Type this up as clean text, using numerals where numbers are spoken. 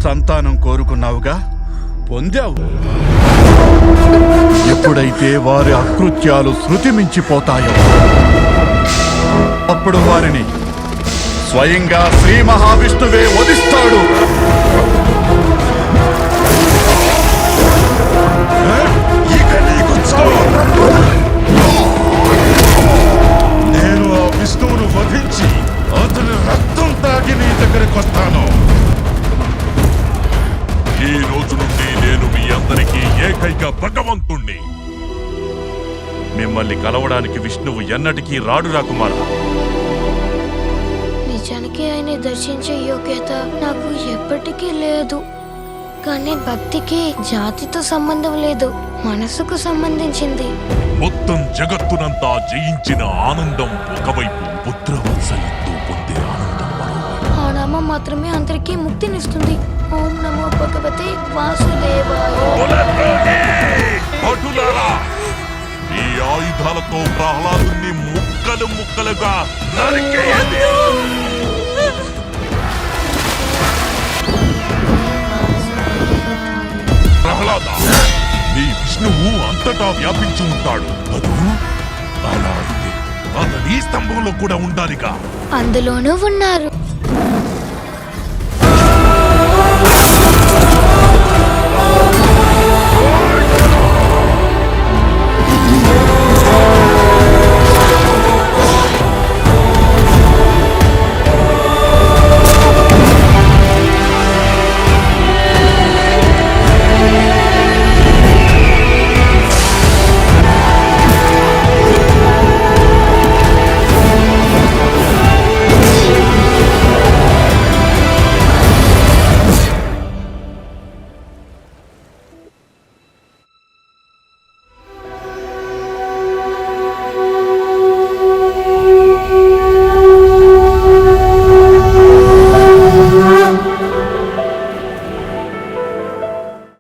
సంతానం కోరుకున్నావుగా, పొందావు. ఎప్పుడైతే వారి అకృత్యాలు శృతి మించిపోతాయో అప్పుడు వారిని స్వయంగా శ్రీ మహావిష్ణువే వధిస్తాడు. నేను ఆ విష్ణువును వధించి అతని రక్తం తాగి నీ దగ్గరకు వస్తాను. ఈ రోజు నుండి నేను మీ అందరికీ ఏకైక భగవంతుణ్ణి. మిమ్మల్ని కలవడానికి విష్ణువు ఎన్నటికీ రాడు రాకుమారా. నిజానికి ఆయన దర్శించే యోగ్యత నాకు ఎప్పటికీ లేదు. కానీ భక్తికి జాతితో సంబంధం లేదు, మనసుకు సంబంధించింది. మొత్తం జగత్తునంతా జయించిన ఆనందం ఒకవైపు, పుత్రవత్సల్యంతో పొందే ఆనందం మరోవైపు. ఆ నామం మాత్రమే అందరికీ ముక్తినిస్తుంది. ఓం నమో భగవతే వాసుదేవాయ. భటులారా, ఈ ఆయుధాలతో ప్రహ్లాదుని ముక్కలు ముక్కలుగా నరికేయండి. ప్రహ్లాద, నీ విష్ణువు అంతటా వ్యాపించి ఉంటాడు కదూ? అలా అయితే అతని స్తంభంలో కూడా ఉండాలిగా. అందులోనూ ఉన్నారు.